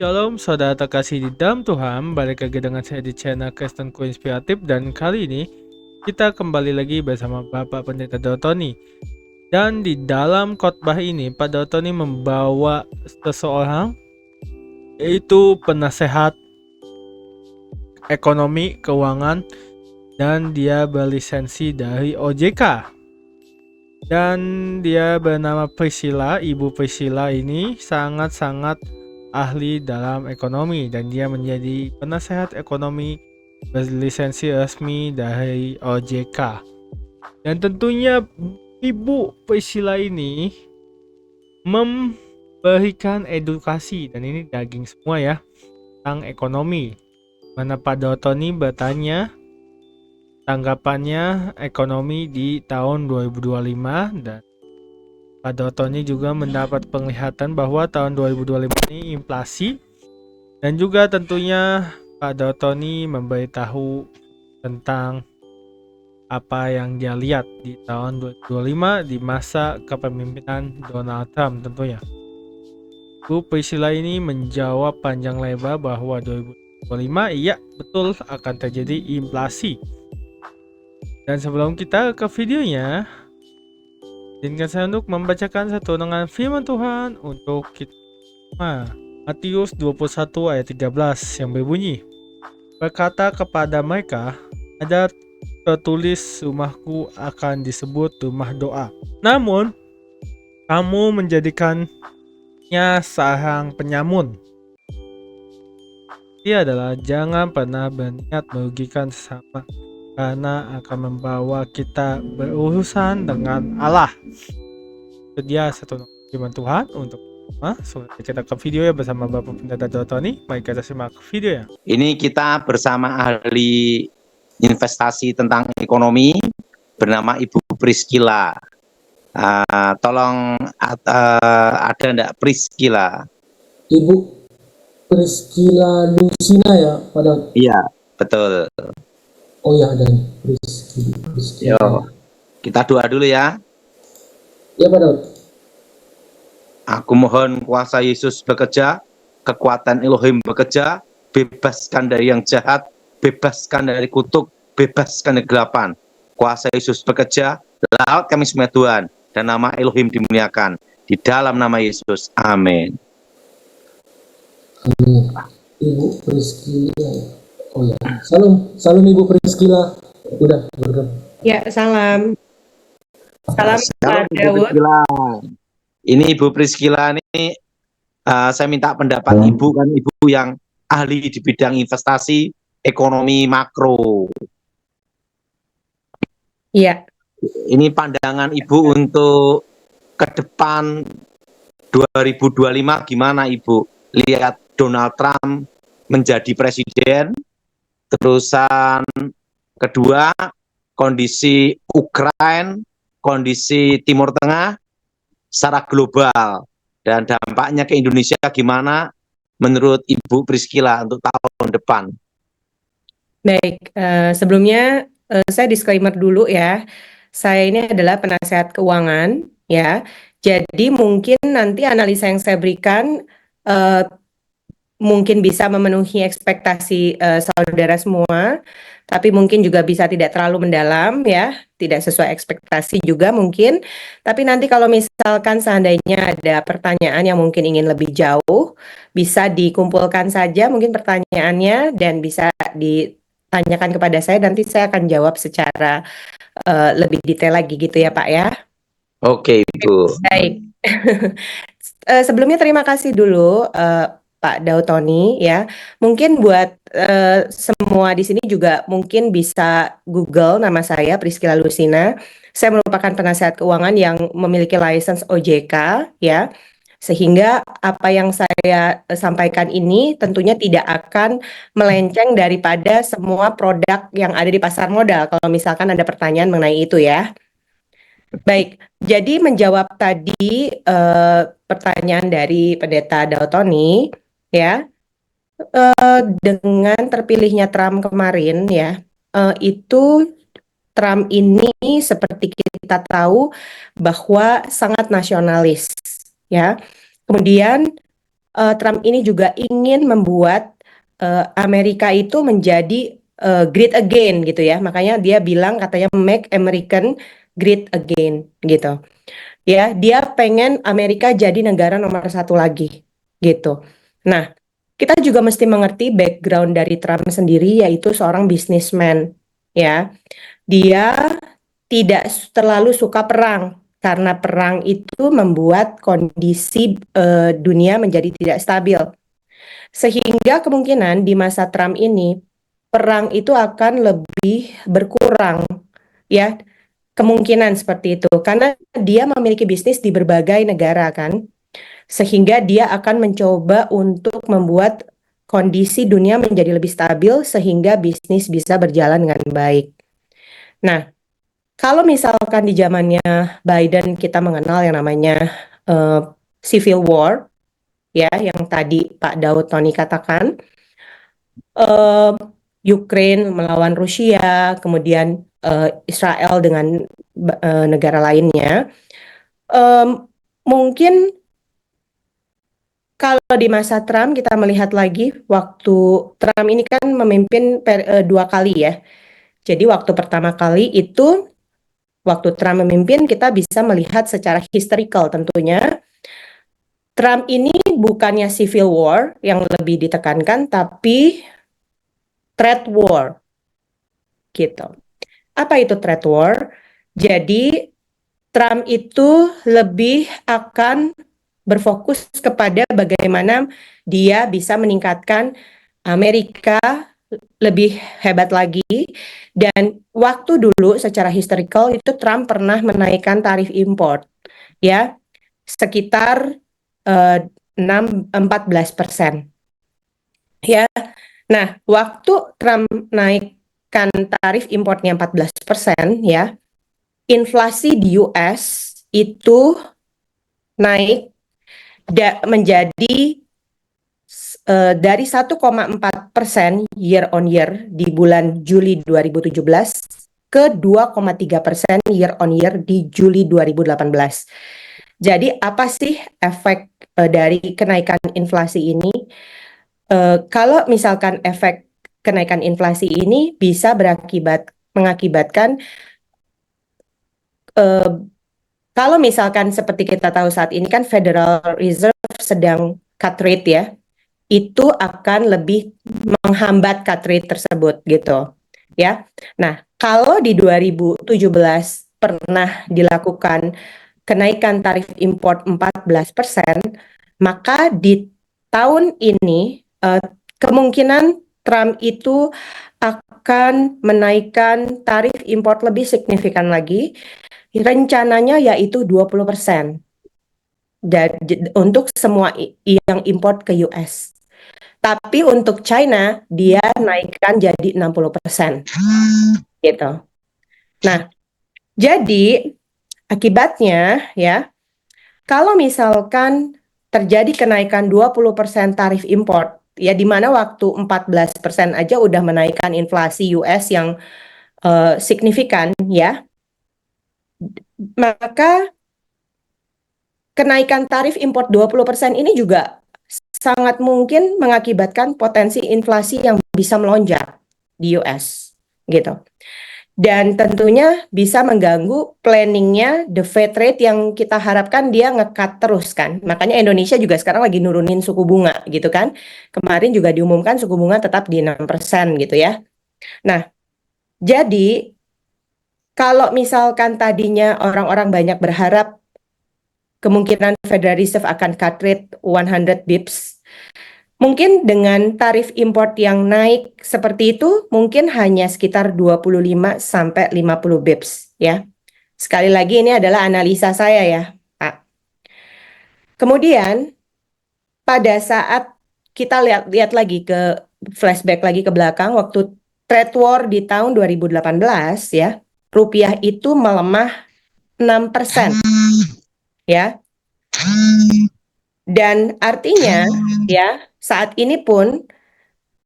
Shalom saudara terkasih di dalam Tuhan, balik lagi dengan saya di channel Kristenku Inspiratif, dan kali ini kita kembali lagi bersama Bapak Pendeta Dotoni. Dan di dalam khotbah ini Pak Dotoni membawa seseorang, yaitu penasehat ekonomi keuangan, dan dia berlisensi dari OJK. Dan dia bernama Priscilla. Ibu Priscilla ini sangat-sangat ahli dalam ekonomi, dan dia menjadi penasehat ekonomi berlisensi resmi dari OJK. Dan tentunya Ibu Priscilla ini memberikan edukasi, dan ini daging semua ya, tentang ekonomi. Mana Pak Dotoni bertanya tanggapannya ekonomi di tahun 2025, dan Pak Dotoni juga mendapat penglihatan bahwa tahun 2025 ini inflasi, dan juga tentunya Pak Dotoni memberitahu tentang apa yang dia lihat di tahun 2025 di masa kepemimpinan Donald Trump tentunya. Bu Priscilla ini menjawab panjang lebar bahwa 2025 iya betul akan terjadi inflasi. Dan sebelum kita ke videonya, izinkan saya untuk membacakan satu renungan firman Tuhan untuk kita. Matius 21 ayat 13 yang berbunyi, berkata kepada mereka, ada tertulis rumahku akan disebut rumah doa, namun kamu menjadikannya sarang penyamun. Dia adalah jangan pernah berniat merugikan sesama, karena akan membawa kita berurusan dengan Allah. Itu dia satu firman Tuhan untuk kita ke video ya bersama Bapak Pendeta Dotoni. Mari kita simak video ya. Ini kita bersama ahli investasi tentang ekonomi bernama Ibu Priscilla. Tolong ada enggak Priscilla? Ibu Priscilla Lucina ya, Pak? Iya, betul. Oh ya, ada Priscilla. Yo, kita doa dulu ya. Ya, Pak. Aku mohon kuasa Yesus bekerja, kekuatan Elohim bekerja, bebaskan dari yang jahat, bebaskan dari kutuk, bebaskan dari kegelapan. Kuasa Yesus bekerja, laut kami semua Tuhan, dan nama Elohim dimuliakan. Di dalam nama Yesus, amin. Amin. Ibu Priscilla. Oh ya, salam Ibu Priscilla. Udah, berkat. Ya, salam. Salam Pak Daud. Ini Ibu Priscilla ini saya minta pendapat Ibu, kan Ibu yang ahli di bidang investasi ekonomi makro. Iya. Ini pandangan Ibu untuk ke depan 2025 gimana Ibu? Lihat Donald Trump menjadi presiden, terusan kedua kondisi Ukraina, kondisi Timur Tengah secara global, dan dampaknya ke Indonesia gimana menurut Ibu Priscilla untuk tahun depan? Baik, sebelumnya saya disclaimer dulu ya. Saya ini adalah penasehat keuangan ya. Jadi mungkin nanti analisa yang saya berikan mungkin bisa memenuhi ekspektasi saudara semua, tapi mungkin juga bisa tidak terlalu mendalam ya, tidak sesuai ekspektasi juga mungkin. Tapi nanti kalau misalkan seandainya ada pertanyaan yang mungkin ingin lebih jauh, bisa dikumpulkan saja mungkin pertanyaannya dan bisa ditanyakan kepada saya, nanti saya akan jawab secara lebih detail lagi gitu ya Pak ya. Oke Ibu. Baik. Sebelumnya terima kasih dulu Pak Dautoni ya. Mungkin buat semua di sini juga mungkin bisa Google nama saya Priscilla Lucina. Saya merupakan penasehat keuangan yang memiliki license OJK ya. Sehingga apa yang saya sampaikan ini tentunya tidak akan melenceng daripada semua produk yang ada di pasar modal, kalau misalkan ada pertanyaan mengenai itu ya. Baik, jadi menjawab tadi pertanyaan dari Pendeta Dautoni ya, dengan terpilihnya Trump kemarin ya, itu Trump ini seperti kita tahu bahwa sangat nasionalis ya. Kemudian Trump ini juga ingin membuat Amerika itu menjadi great again gitu ya. Makanya dia bilang katanya make American great again gitu. Ya, dia pengen Amerika jadi negara nomor satu lagi gitu. Nah, kita juga mesti mengerti background dari Trump sendiri yaitu seorang businessman ya. Dia tidak terlalu suka perang karena perang itu membuat kondisi dunia menjadi tidak stabil. Sehingga kemungkinan di masa Trump ini perang itu akan lebih berkurang ya, kemungkinan seperti itu karena dia memiliki bisnis di berbagai negara kan, sehingga dia akan mencoba untuk membuat kondisi dunia menjadi lebih stabil sehingga bisnis bisa berjalan dengan baik. Nah, kalau misalkan di zamannya Biden kita mengenal yang namanya eh, civil war ya, yang tadi Pak Daud Tony katakan, eh, Ukraine melawan Rusia, kemudian Israel dengan negara lainnya. Mungkin kalau di masa Trump kita melihat lagi waktu Trump ini kan memimpin 2 kali ya. Jadi waktu pertama kali itu waktu Trump memimpin kita bisa melihat secara historical tentunya Trump ini bukannya civil war yang lebih ditekankan tapi trade war gitu. Apa itu trade war? Jadi Trump itu lebih akan berfokus kepada bagaimana dia bisa meningkatkan Amerika lebih hebat lagi. Dan waktu dulu secara historical itu Trump pernah menaikkan tarif impor ya sekitar 14% ya. Nah, waktu Trump naikkan tarif importnya 14% ya, inflasi di US itu naik menjadi dari 1,4% year on year di bulan Juli 2017 ke 2,3% year on year di Juli 2018. Jadi apa sih efek dari kenaikan inflasi ini? Kalau misalkan efek kenaikan inflasi ini bisa mengakibatkan kalau misalkan seperti kita tahu saat ini kan Federal Reserve sedang cut rate ya, itu akan lebih menghambat cut rate tersebut gitu ya. Nah, kalau di 2017 pernah dilakukan kenaikan tarif impor 14%, maka di tahun ini kemungkinan Trump itu akan menaikkan tarif impor lebih signifikan lagi. Rencananya yaitu 20% untuk semua yang import ke US. Tapi untuk China dia naikkan jadi 60% gitu. Nah, jadi akibatnya ya, kalau misalkan terjadi kenaikan 20% tarif import, ya di mana waktu 14% aja udah menaikkan inflasi US yang signifikan ya, maka kenaikan tarif import 20% ini juga sangat mungkin mengakibatkan potensi inflasi yang bisa melonjak di US gitu. Dan tentunya bisa mengganggu planningnya the Fed rate yang kita harapkan dia ngekat terus kan. Makanya Indonesia juga sekarang lagi nurunin suku bunga gitu kan. Kemarin juga diumumkan suku bunga tetap di 6% gitu ya. Nah, jadi kalau misalkan tadinya orang-orang banyak berharap kemungkinan Federal Reserve akan cut rate 100 bips, mungkin dengan tarif import yang naik seperti itu mungkin hanya sekitar 25 sampai 50 bips ya. Sekali lagi ini adalah analisa saya ya, Pak. Kemudian pada saat kita lihat lagi ke flashback lagi ke belakang waktu trade war di tahun 2018 ya, rupiah itu melemah 6% ya. Dan artinya ya, saat ini pun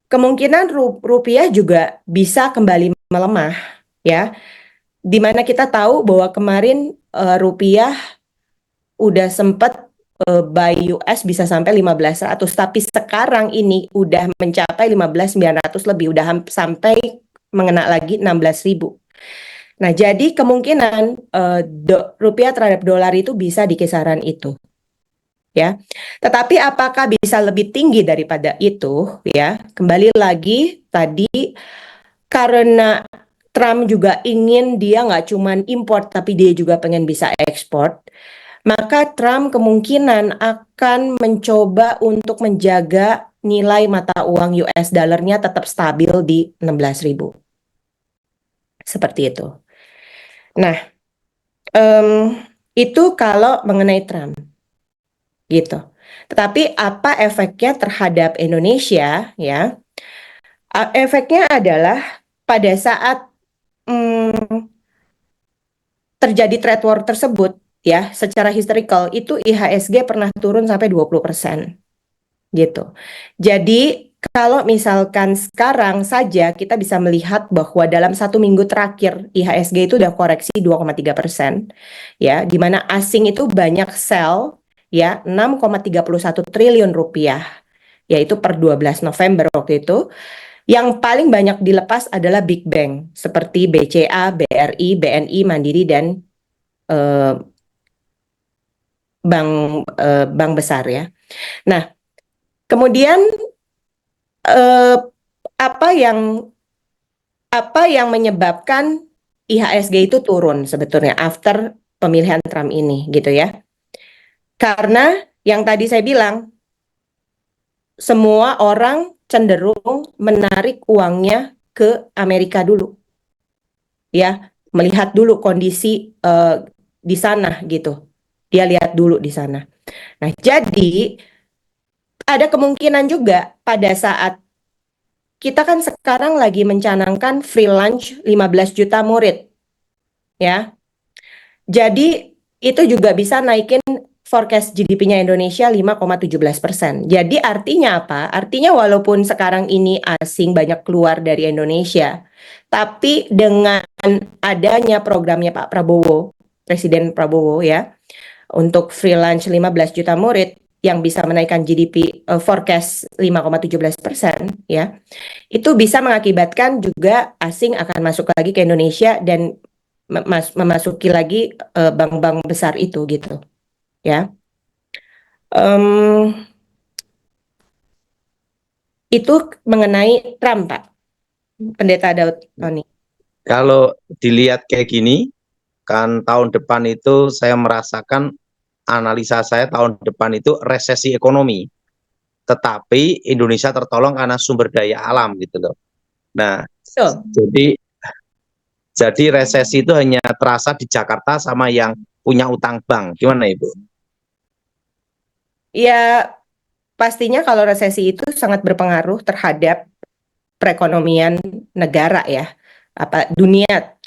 kemungkinan rupiah juga bisa kembali melemah ya. Di mana kita tahu bahwa kemarin rupiah udah sempat buy US bisa sampai 15.100, tapi sekarang ini udah mencapai 15.900 lebih, udah sampai mengena lagi 16.000. Nah, jadi kemungkinan rupiah terhadap dolar itu bisa di kisaran itu, ya. Tetapi apakah bisa lebih tinggi daripada itu, ya? Kembali lagi tadi, karena Trump juga ingin dia nggak cuman import, tapi dia juga pengen bisa ekspor, maka Trump kemungkinan akan mencoba untuk menjaga nilai mata uang US dollarnya tetap stabil di 16.000. Seperti itu. Nah, itu kalau mengenai Trump, gitu. Tetapi apa efeknya terhadap Indonesia, ya? Efeknya adalah pada saat terjadi trade war tersebut, ya, secara historical itu IHSG pernah turun sampai 20%, gitu. Jadi kalau misalkan sekarang saja kita bisa melihat bahwa dalam 1 minggu terakhir IHSG itu udah koreksi 2,3%, ya, di mana asing itu banyak sell, ya, 6,31 triliun rupiah, yaitu per 12 November waktu itu. Yang paling banyak dilepas adalah big bank seperti BCA, BRI, BNI, Mandiri, dan bank besar, ya. Nah, kemudian apa yang menyebabkan IHSG itu turun sebetulnya after pemilihan Trump ini, gitu ya? Karena yang tadi saya bilang, semua orang cenderung menarik uangnya ke Amerika dulu, ya, melihat dulu kondisi di sana, gitu. Dia lihat dulu di sana. Nah, jadi ada kemungkinan juga pada saat kita kan sekarang lagi mencanangkan free lunch 15 juta murid, ya. Jadi itu juga bisa naikin forecast GDP-nya Indonesia 5,17%. Jadi artinya apa? Artinya walaupun sekarang ini asing banyak keluar dari Indonesia, tapi dengan adanya programnya Pak Prabowo, Presiden Prabowo, ya, untuk free lunch 15 juta murid yang bisa menaikkan GDP forecast 5,17%, ya, itu bisa mengakibatkan juga asing akan masuk lagi ke Indonesia dan memasuki lagi bank-bank besar itu, gitu, ya. Itu mengenai Trump, Pak Pendeta Daud Tony. Kalau dilihat kayak gini, kan tahun depan itu saya merasakan, analisa saya tahun depan itu resesi ekonomi. Tetapi Indonesia tertolong karena sumber daya alam gitu loh. Nah, So, jadi resesi itu hanya terasa di Jakarta sama yang punya utang bank. Gimana Ibu? ya pastinya kalau resesi itu sangat berpengaruh terhadap perekonomian negara, ya, apa dunia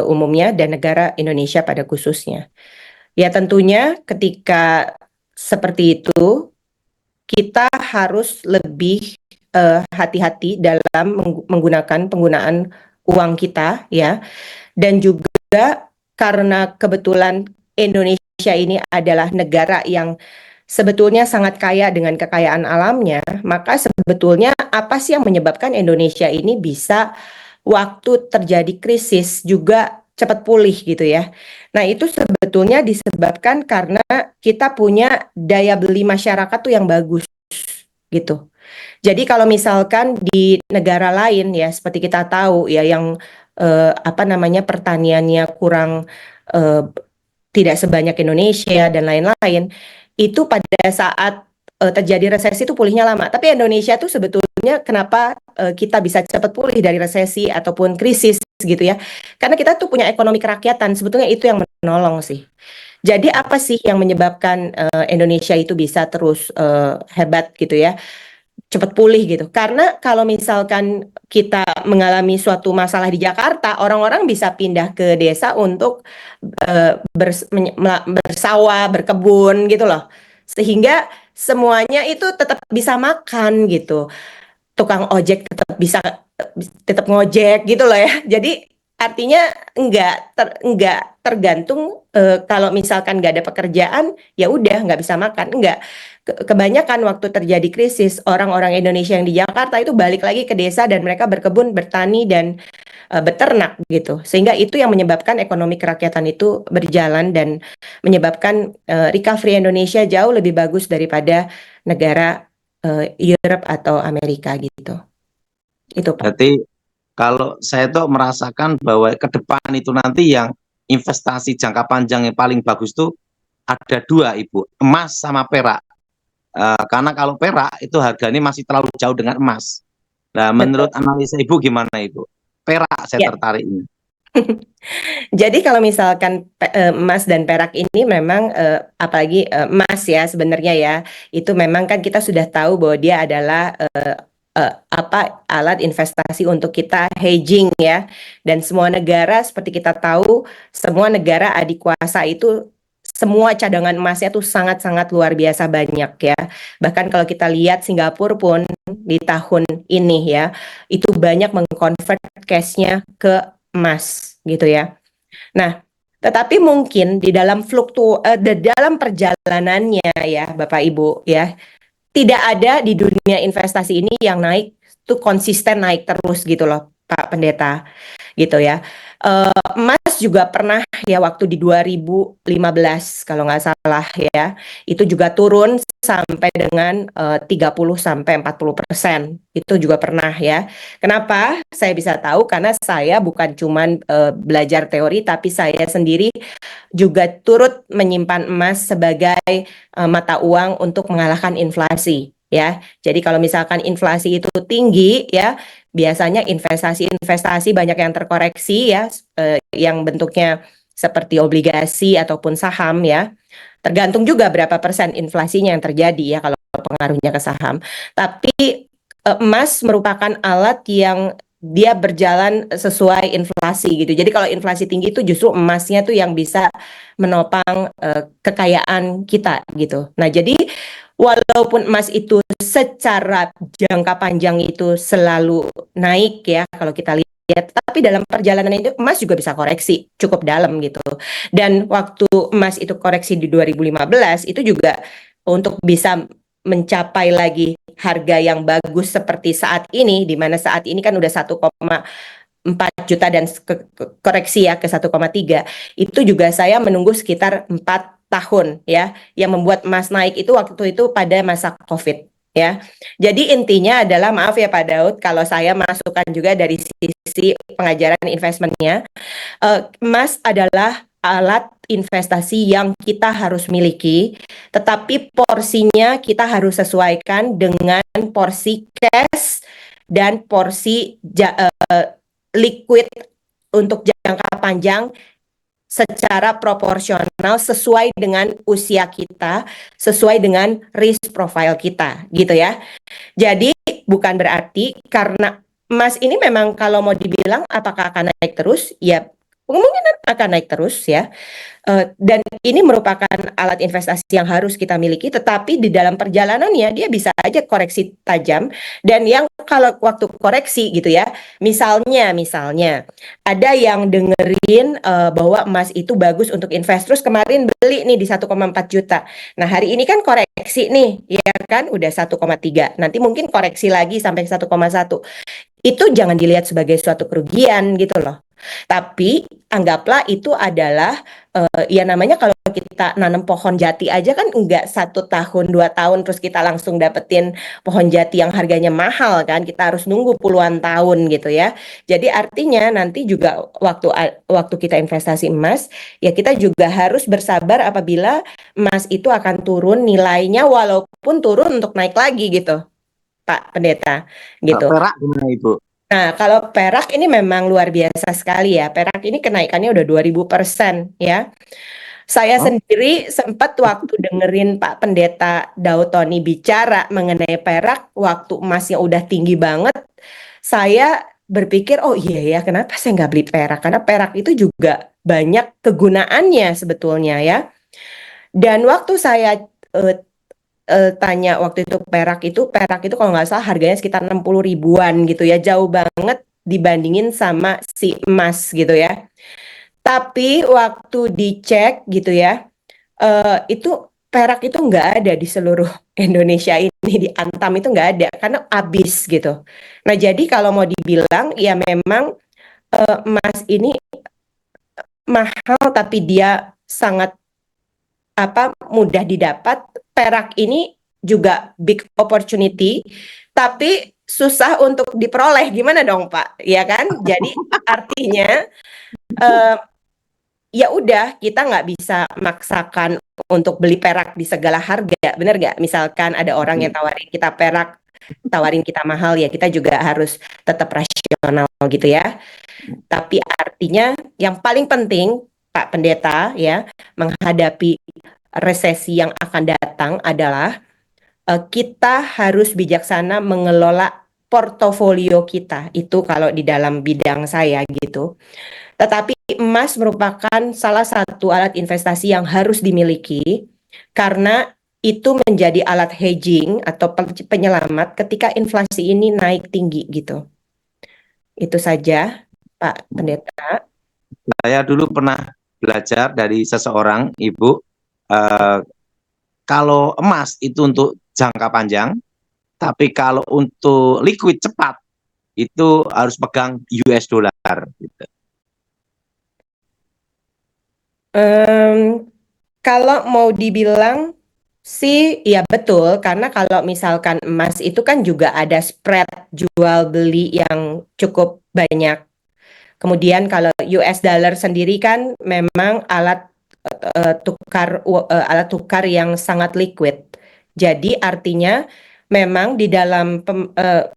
umumnya dan negara Indonesia pada khususnya. Ya tentunya ketika seperti itu kita harus lebih hati-hati dalam menggunakan penggunaan uang kita, ya. Dan juga karena kebetulan Indonesia ini adalah negara yang sebetulnya sangat kaya dengan kekayaan alamnya, maka sebetulnya apa sih yang menyebabkan Indonesia ini bisa waktu terjadi krisis juga cepat pulih, gitu ya. Nah, itu sebetulnya disebabkan karena kita punya daya beli masyarakat tuh yang bagus, gitu. Jadi kalau misalkan di negara lain, ya, seperti kita tahu, ya, yang apa namanya, pertaniannya kurang, tidak sebanyak Indonesia dan lain-lain, itu pada saat terjadi resesi itu pulihnya lama. Tapi Indonesia tuh sebetulnya kenapa kita bisa cepat pulih dari resesi ataupun krisis, gitu ya? Karena kita tuh punya ekonomi kerakyatan. Sebetulnya itu yang menolong sih. Jadi apa sih yang menyebabkan Indonesia itu bisa terus hebat, gitu ya? Cepat pulih, gitu. Karena kalau misalkan kita mengalami suatu masalah di Jakarta, orang-orang bisa pindah ke desa untuk bersawah, berkebun, gitu loh. Sehingga semuanya itu tetap bisa makan, gitu. Tukang ojek tetap bisa tetap ngojek, gitu loh, ya. Jadi artinya nggak tergantung, kalau misalkan nggak ada pekerjaan, ya udah nggak bisa makan, nggak. Kebanyakan waktu terjadi krisis, orang-orang Indonesia yang di Jakarta itu balik lagi ke desa dan mereka berkebun, bertani, dan beternak gitu. Sehingga itu yang menyebabkan ekonomi kerakyatan itu berjalan dan menyebabkan recovery Indonesia jauh lebih bagus daripada negara Europe atau Amerika gitu. Itu Pak. Berarti kalau saya tuh merasakan bahwa ke depan itu nanti yang investasi jangka panjang yang paling bagus tuh ada dua, Ibu, emas sama perak. Karena kalau perak itu harganya masih terlalu jauh dengan emas. Nah, Betul. menurut analisa Ibu gimana, Ibu? Perak saya Ya. tertarik ini. Jadi kalau misalkan emas dan perak ini memang apalagi emas ya sebenarnya ya, itu memang kan kita sudah tahu bahwa dia adalah alat investasi untuk kita hedging ya. Dan semua negara seperti kita tahu, semua negara adik kuasa itu semua cadangan emasnya tuh sangat-sangat luar biasa banyak ya. Bahkan kalau kita lihat Singapura pun di tahun ini ya, itu banyak mengkonvert cashnya ke emas gitu ya. Nah, tetapi mungkin di dalam di dalam perjalanannya ya Bapak Ibu ya, tidak ada di dunia investasi ini yang naik tuh konsisten naik terus gitu loh Pak Pendeta gitu ya. Emas juga pernah ya waktu di 2015 kalau nggak salah ya, itu juga turun sampai dengan 30 sampai 40%. Itu juga pernah ya. Kenapa saya bisa tahu? Karena saya bukan cuman belajar teori, tapi saya sendiri juga turut menyimpan emas sebagai mata uang untuk mengalahkan inflasi ya. Jadi kalau misalkan inflasi itu tinggi ya, biasanya investasi-investasi banyak yang terkoreksi ya, yang bentuknya seperti obligasi ataupun saham ya. Tergantung juga berapa persen inflasinya yang terjadi ya kalau pengaruhnya ke saham. Tapi emas merupakan alat yang dia berjalan sesuai inflasi gitu. Jadi kalau inflasi tinggi itu justru emasnya tuh yang bisa menopang kekayaan kita gitu. Nah, jadi walaupun emas itu secara jangka panjang itu selalu naik ya kalau kita lihat, tapi dalam perjalanan itu emas juga bisa koreksi cukup dalam gitu. Dan waktu emas itu koreksi di 2015 itu juga untuk bisa mencapai lagi harga yang bagus seperti saat ini, di mana saat ini kan udah 1,4 juta dan koreksi ya ke 1,3, itu juga saya menunggu sekitar 4 tahun ya, yang membuat emas naik itu waktu itu pada masa COVID ya. Jadi intinya adalah, maaf ya Pak Daud kalau saya masukkan juga dari sisi pengajaran investmentnya, emas adalah alat investasi yang kita harus miliki, tetapi porsinya kita harus sesuaikan dengan porsi cash dan porsi liquid untuk jangka panjang secara proporsional sesuai dengan usia kita, sesuai dengan risk profile kita, gitu ya. Jadi bukan berarti karena emas ini memang kalau mau dibilang apakah akan naik terus, ya kemungkinan akan naik terus ya. Dan ini merupakan alat investasi yang harus kita miliki, tetapi di dalam perjalanannya dia bisa aja koreksi tajam. Dan yang kalau waktu koreksi gitu ya, misalnya ada yang dengerin bahwa emas itu bagus untuk invest, terus kemarin beli nih di 1,4 juta. Nah, hari ini kan koreksi nih, ya kan udah 1,3. Nanti mungkin koreksi lagi sampai 1,1. Itu jangan dilihat sebagai suatu kerugian gitu loh. Tapi anggaplah itu adalah ya namanya kalau kita nanam pohon jati aja kan enggak 1 tahun 2 tahun terus kita langsung dapetin pohon jati yang harganya mahal kan, kita harus nunggu puluhan tahun gitu ya. Jadi artinya nanti juga waktu kita investasi emas ya kita juga harus bersabar apabila emas itu akan turun nilainya, walaupun turun untuk naik lagi gitu Pak Pendeta gitu. Perak gimana, Ibu? Nah, kalau perak ini memang luar biasa sekali ya. Perak ini kenaikannya udah 2000% ya. Saya Oh, sendiri sempat waktu dengerin Pak Pendeta Dautoni bicara mengenai perak waktu emasnya udah tinggi banget. Saya berpikir, oh iya ya, kenapa saya nggak beli perak? Karena perak itu juga banyak kegunaannya sebetulnya ya. Dan waktu saya eh, tanya waktu itu perak itu kalau nggak salah harganya sekitar 60 ribuan gitu ya, jauh banget dibandingin sama si emas gitu ya. Tapi waktu dicek gitu ya, itu perak itu nggak ada di seluruh Indonesia ini, di Antam itu nggak ada karena habis gitu. Nah jadi kalau mau dibilang ya memang emas ini mahal tapi dia sangat mudah didapat. Perak ini juga big opportunity tapi susah untuk diperoleh. Gimana dong Pak? Ya kan? Jadi artinya eh, ya udah kita nggak bisa maksakan untuk beli perak di segala harga, bener nggak? Misalkan ada orang yang tawarin kita perak, tawarin kita mahal, ya kita juga harus tetap rasional gitu ya. Tapi artinya yang paling penting Pak Pendeta ya menghadapi resesi yang akan datang adalah kita harus bijaksana mengelola portofolio kita. Itu kalau di dalam bidang saya gitu. Tetapi emas merupakan salah satu alat investasi yang harus dimiliki karena itu menjadi alat hedging atau penyelamat ketika inflasi ini naik tinggi gitu. Itu saja, Pak Pendeta. Saya dulu pernah belajar dari seseorang, Ibu, eh, kalau emas itu untuk jangka panjang, tapi kalau untuk liquid cepat itu harus pegang US dollar. Gitu. Kalau mau dibilang sih, ya betul, karena kalau misalkan emas itu kan juga ada spread jual beli yang cukup banyak. Kemudian kalau US dollar sendiri kan memang alat tukar yang sangat liquid. Jadi artinya memang di dalam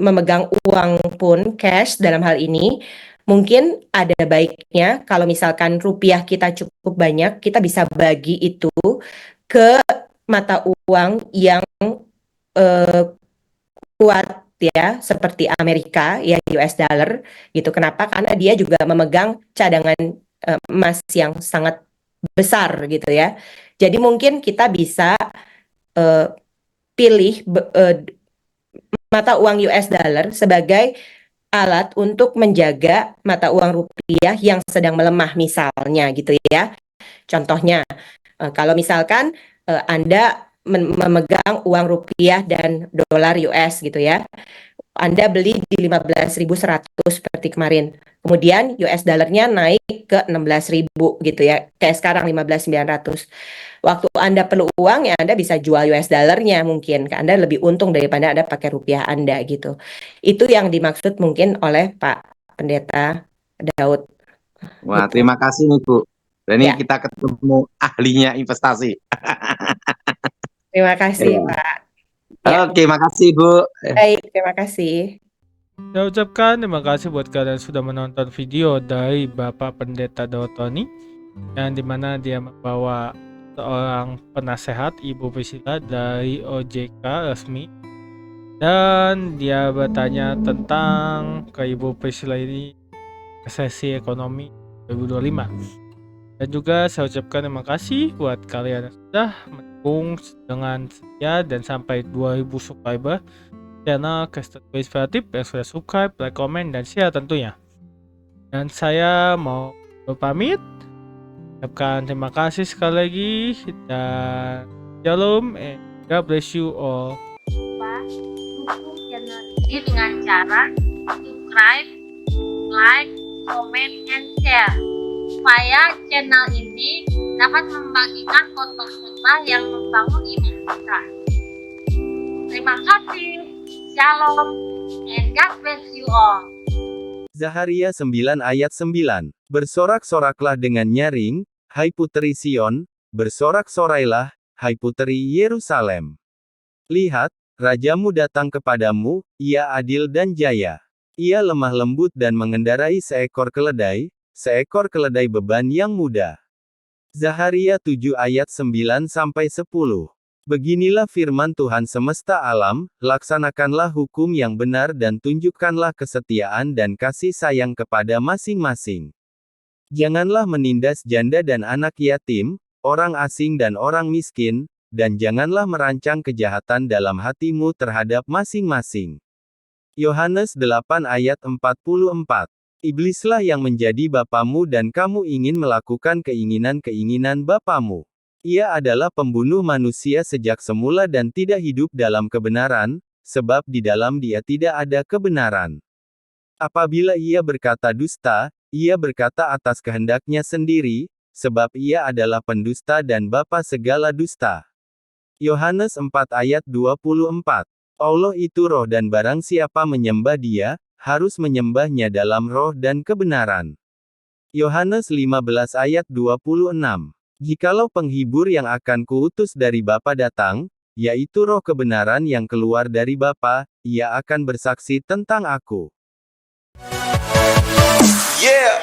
memegang uang pun cash dalam hal ini mungkin ada baiknya kalau misalkan rupiah kita cukup banyak, kita bisa bagi itu ke mata uang yang eh, kuat ya, seperti Amerika ya, US dollar gitu. Kenapa? Karena dia juga memegang cadangan emas yang sangat besar gitu ya. Jadi mungkin kita bisa eh, pilih mata uang US dollar sebagai alat untuk menjaga mata uang rupiah yang sedang melemah misalnya gitu ya. Contohnya, kalau misalkan Anda memegang uang rupiah dan dolar US gitu ya, Anda beli di 15.100 seperti kemarin. Kemudian US dollarnya naik ke 16.000 gitu ya. Kayak sekarang 15.900. Waktu Anda perlu uang ya Anda bisa jual US dollarnya mungkin. Anda lebih untung daripada Anda pakai rupiah Anda gitu. Itu yang dimaksud mungkin oleh Pak Pendeta Daud Wah, gitu. terima kasih nih Bu. Dan ini Ya, kita ketemu ahlinya investasi. terima kasih Ya. Pak. Ya, Oke, makasih Bu. baik, terima kasih. Saya ucapkan terima kasih buat kalian yang sudah menonton video dari Bapak Pendeta Dotoni yang dimana dia membawa seorang penasehat Ibu Priscilla dari OJK resmi, dan dia bertanya tentang ke Ibu Priscilla ini resesi ekonomi 2025. Dan juga saya ucapkan terima kasih buat kalian yang sudah mendukung dengan setia dan sampai 2000 subscriber channel Casted Inspiratif, yang sudah subscribe, like, comment, dan share tentunya. Dan saya mau berpamit. Ucapkan terima kasih sekali lagi dan shalom and God bless you all. Pak, dukung channel ini dengan cara subscribe, like, comment, and share supaya channel ini dapat membagikan konten-konten yang membangun iman kita. Terima kasih. Shalom and God bless you all. Zaharia 9 ayat 9. Bersorak-soraklah dengan nyaring, hai puteri Sion, bersorak-sorailah, hai puteri Yerusalem. Lihat, rajamu datang kepadamu, ia adil dan jaya. Ia lemah lembut dan mengendarai seekor keledai beban yang mudah. Zaharia 7 ayat 9-10. Beginilah firman Tuhan semesta alam, laksanakanlah hukum yang benar dan tunjukkanlah kesetiaan dan kasih sayang kepada masing-masing. Janganlah menindas janda dan anak yatim, orang asing dan orang miskin, dan janganlah merancang kejahatan dalam hatimu terhadap masing-masing. Yohanes 8 ayat 44. Iblislah yang menjadi bapamu dan kamu ingin melakukan keinginan-keinginan bapamu. Ia adalah pembunuh manusia sejak semula dan tidak hidup dalam kebenaran, sebab di dalam dia tidak ada kebenaran. Apabila ia berkata dusta, ia berkata atas kehendaknya sendiri, sebab ia adalah pendusta dan bapa segala dusta. Yohanes 4 ayat 24. Allah itu roh dan barang siapa menyembah dia, harus menyembahnya dalam roh dan kebenaran. Yohanes 15 ayat 26. Jikalau penghibur yang akan kuutus dari Bapa datang, yaitu roh kebenaran yang keluar dari Bapa, ia akan bersaksi tentang aku. Yeah.